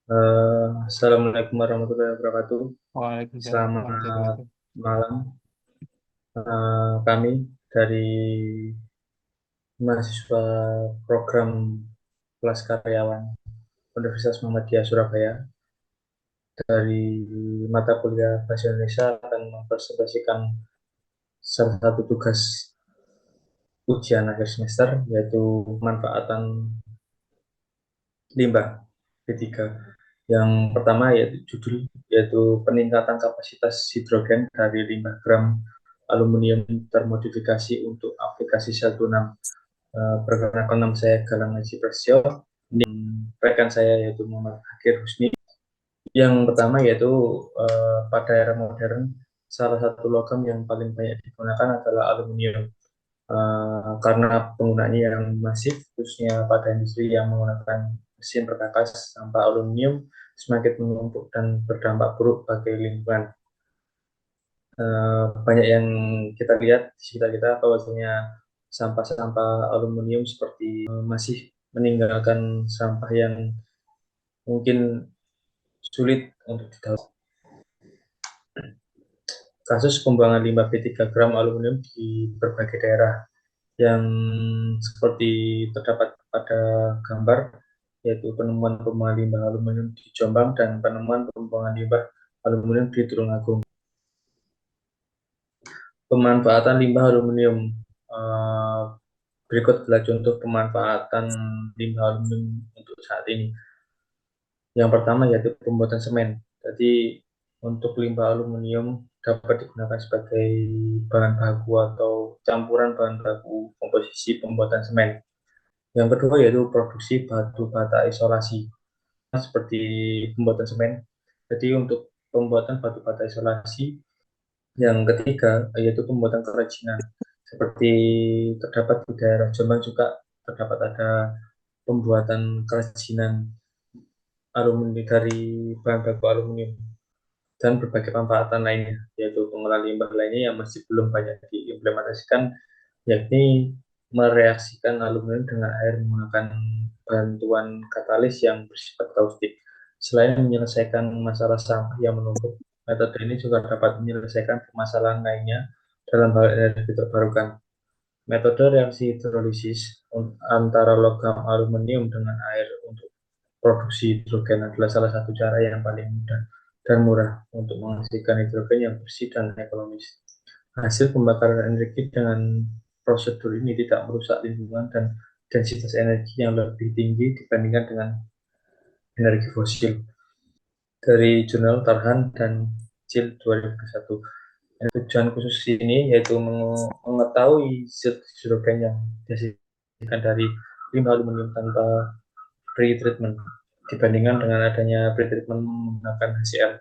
Assalamualaikum warahmatullahi wabarakatuh. Waalaikumsalam Selamat warahmatullahi wabarakatuh. malam. Kami dari mahasiswa program kelas karyawan Universitas Muhammadiyah Surabaya dari mata kuliah Bahasa Indonesia akan mempresentasikan salah satu tugas ujian akhir semester yaitu pemanfaatan limbah P3. Yang pertama yaitu judul yaitu peningkatan kapasitas hidrogen dari limbah gram aluminium termodifikasi untuk aplikasi sel tunang. Perkenalkan nama saya Galang Haji Prasetyo. Ini rekan saya yaitu Muhammad Akhir Husni. Yang pertama yaitu pada era modern salah satu logam yang paling banyak digunakan adalah aluminium. Karena penggunaannya yang masif, khususnya pada industri yang menggunakan mesin perkakas, sampah aluminium semakin menumpuk dan berdampak buruk bagi lingkungan. Banyak yang kita lihat di sekitar kita bahwasanya sampah-sampah aluminium seperti masih meninggalkan sampah yang mungkin sulit untuk didaur. Kasus pembuangan limbah B3 gram aluminium di berbagai daerah yang seperti terdapat pada gambar, yaitu penemuan pembuangan limbah aluminium di Jombang dan penemuan pembuangan limbah aluminium di Tulungagung. Pemanfaatan limbah aluminium. Eh, Berikut adalah contoh pemanfaatan limbah aluminium untuk saat ini. Yang pertama yaitu pembuatan semen. Jadi untuk limbah aluminium dapat digunakan sebagai bahan baku atau campuran bahan baku komposisi pembuatan semen. Yang kedua yaitu produksi batu bata isolasi seperti pembuatan semen. Jadi untuk pembuatan batu bata isolasi, yang ketiga yaitu pembuatan kerajinan. Seperti terdapat di daerah Jombang juga terdapat ada pembuatan kerajinan aluminium dari bahan baku aluminium dan berbagai pemanfaatan lainnya, yaitu pengolahan limbah lainnya yang masih belum banyak diimplementasikan, yakni mereaksikan aluminium dengan air menggunakan bantuan katalis yang bersifat kaustik. Selain menyelesaikan masalah sampah yang menumpuk, metode ini juga dapat menyelesaikan permasalahan lainnya dalam hal energi terbarukan. Metode reaksi hidrolisis antara logam aluminium dengan air untuk produksi hidrogen adalah salah satu cara yang paling mudah dan murah untuk menghasilkan hidrogen yang bersih dan ekonomis. Hasil pembakaran energi dengan prosedur ini tidak merusak lingkungan dan densitas energi yang lebih tinggi dibandingkan dengan energi fosil. Dari jurnal Tarhan dan Cil 2001. Tujuan khusus ini yaitu mengetahui zat hidrogen yang dihasilkan dari limbah aluminium tanpa pre-treatment dibandingkan dengan adanya pre-treatment menggunakan HCl.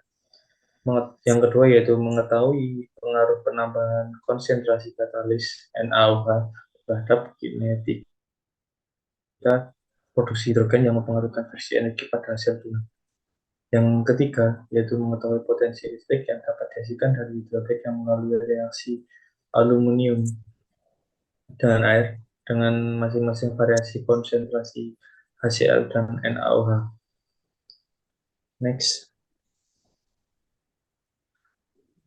Yang kedua yaitu mengetahui pengaruh penambahan konsentrasi katalis NaOH terhadap kinetika produksi hidrogen yang mempengaruhi versi energi pada hasil tunang. Yang ketiga yaitu mengetahui potensi listrik yang dapat dihasilkan dari hidrogen yang melalui reaksi aluminium dengan air dengan masing-masing variasi konsentrasi HCl dan NaOH. Next.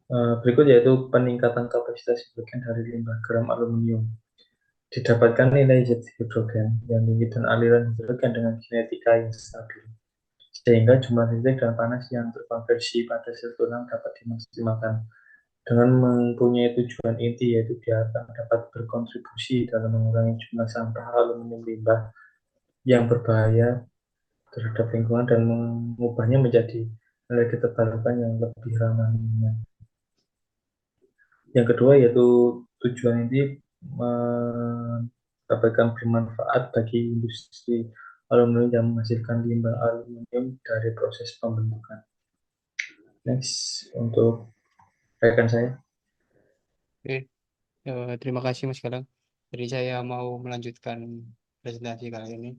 Berikut yaitu peningkatan kapasitas hidrogen dari limbah gram aluminium. Didapatkan nilai zat hidrogen yang tinggi dan aliran hidrogen dengan kinetika yang stabil, sehingga jumlah listrik dan panas yang terkonversi pada sel tunang dapat dimaksimalkan. Dengan mempunyai tujuan inti yaitu dia akan dapat berkontribusi dalam mengurangi jumlah sampah aluminium limbah yang berbahaya terhadap lingkungan dan mengubahnya menjadi energi terbarukan yang lebih ramah lingkungan. Yang kedua yaitu tujuan ini mendapatkan bermanfaat bagi industri aluminium yang menghasilkan limbah aluminium dari proses pembentukan. Next untuk rekan saya. Oke, terima kasih Mas Galang. Jadi saya mau melanjutkan presentasi kali ini.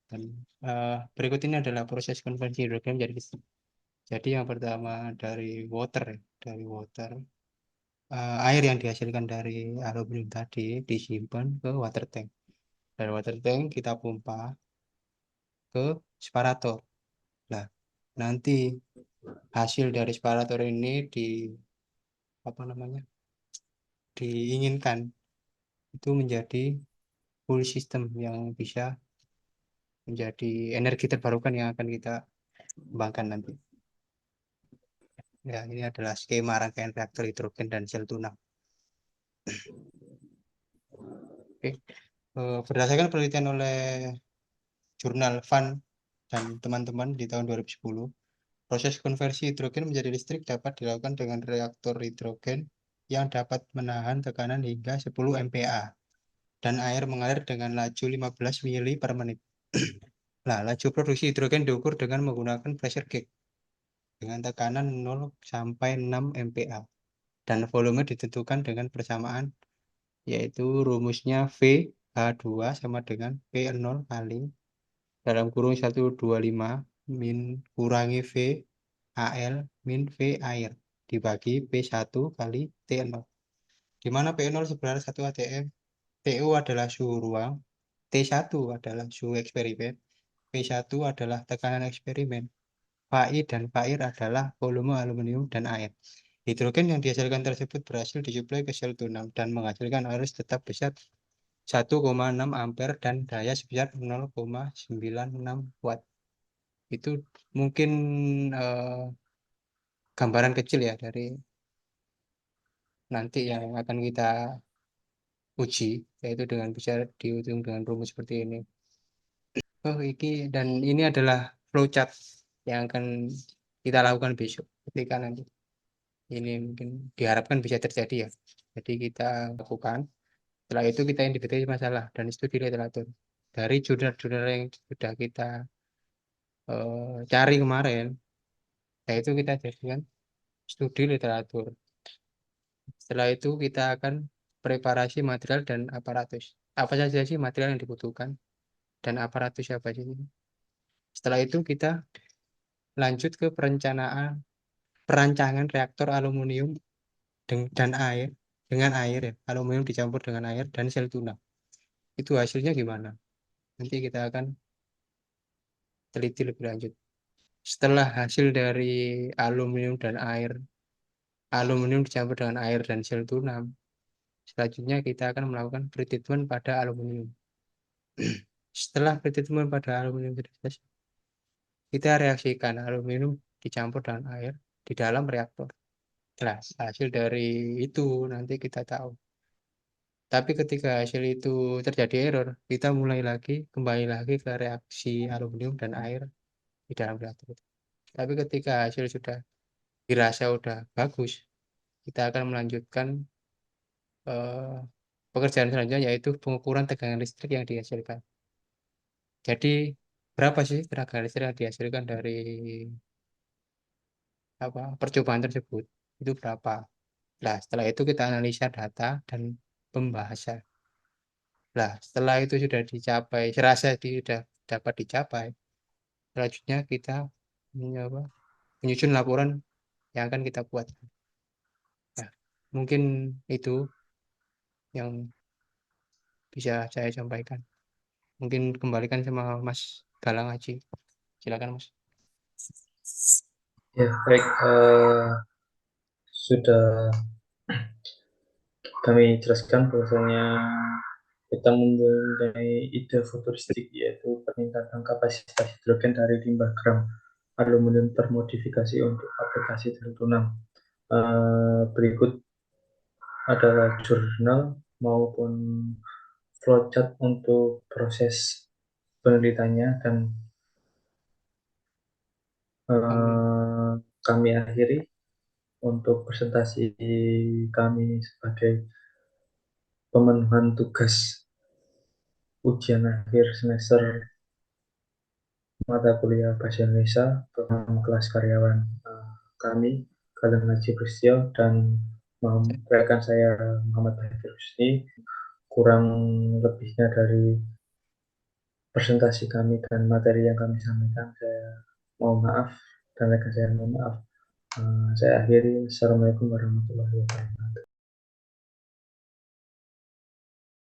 Dan berikut ini adalah proses konversi hidrogen menjadi listrik. Jadi yang pertama dari water, dari water, air yang dihasilkan dari aluminium tadi disimpan ke water tank. Dari water tank kita pompa ke separator. Nah, nanti hasil dari separator ini apa namanya diinginkan itu menjadi full system yang bisa menjadi energi terbarukan yang akan kita kembangkan nanti. Ya, ini adalah skema rangkaian reaktor hidrogen dan sel tuna. Oke. Berdasarkan penelitian oleh jurnal Van dan teman-teman di tahun 2010, proses konversi hidrogen menjadi listrik dapat dilakukan dengan reaktor hidrogen yang dapat menahan tekanan hingga 10 MPa dan air mengalir dengan laju 15 mili per menit. Nah, laju produksi hidrogen diukur dengan menggunakan pressure gauge dengan tekanan 0 sampai 6 MPa dan volume ditentukan dengan persamaan yaitu rumusnya VH2 sama dengan V0 kali dalam kurung 125 min kurangi V AL min V air dibagi P1 kali T0, di mana P0 sebenarnya 1 atm, TU adalah suhu ruang, T1 adalah suhu eksperimen, P1 adalah tekanan eksperimen, Fi dan Fair adalah volume aluminium dan air. Hidrogen yang dihasilkan tersebut berhasil disuplai ke sel tunam dan menghasilkan arus tetap besar 1,6 ampere dan daya sebesar 0,96 watt. Itu mungkin eh, gambaran kecil ya dari nanti yang akan kita uji, yaitu dengan bisa dihitung dengan rumus seperti ini. Oh, ini adalah flowchart yang akan kita lakukan besok ketika nanti ini mungkin diharapkan bisa terjadi ya. Jadi kita lakukan, setelah itu kita identifikasi masalah dan studi literatur. Dari jurnal-jurnal yang sudah kita cari kemarin, yaitu kita jadikan studi literatur. Setelah itu kita akan preparasi material dan aparatus. Apa saja sih material yang dibutuhkan dan aparatus apa sih? Setelah itu kita lanjut ke perancangan reaktor aluminium dan air dengan air ya, aluminium dicampur dengan air dan sel tuna. Itu hasilnya gimana? Nanti kita akan teliti lebih lanjut. Setelah hasil dari aluminium dan air, aluminium dicampur dengan air dan sel tuna, selanjutnya kita akan melakukan pretreatment pada aluminium. Setelah pretreatment pada aluminium sudah selesai, kita reaksikan aluminium dicampur dengan air di dalam reaktor. Jelas, hasil dari itu nanti kita tahu. Tapi ketika hasil itu terjadi error, kita kembali lagi ke reaksi aluminium dan air di dalam reaktor itu. Tapi ketika hasil sudah dirasa sudah bagus, kita akan melanjutkan eh, pekerjaan selanjutnya yaitu pengukuran tegangan listrik yang dihasilkan. Jadi berapa sih tenaga listrik yang dihasilkan dari percobaan tersebut? Itu berapa? Nah, setelah itu kita analisa data dan pembahasan. Nah, setelah itu sudah dicapai, serasa sudah dapat dicapai, selanjutnya kita menyusun laporan yang akan kita buat. Nah, mungkin itu yang bisa saya sampaikan. Mungkin kembalikan sama Mas Galang Haji. Silakan, Mas. Ya, baik. Sudah kami jelaskan bahwasanya kita mempunyai ide futuristik yaitu peningkatan kapasitas hidrogen dari limbah gram aluminium termodifikasi untuk aplikasi tertunang. Berikut adalah jurnal maupun flowchart untuk proses penelitiannya dan Amin. kami akhiri untuk presentasi kami sebagai pemenuhan tugas ujian akhir semester mata kuliah Bahasa Indonesia dalam kelas karyawan kami Kalian Haji Pristio dan rekan saya Muhammad Bahir Husni. Kurang lebihnya dari presentasi kami dan materi yang kami sampaikan saya mohon maaf dan rekan saya mohon maaf. Saya akhiri. Assalamualaikum warahmatullahi wabarakatuh.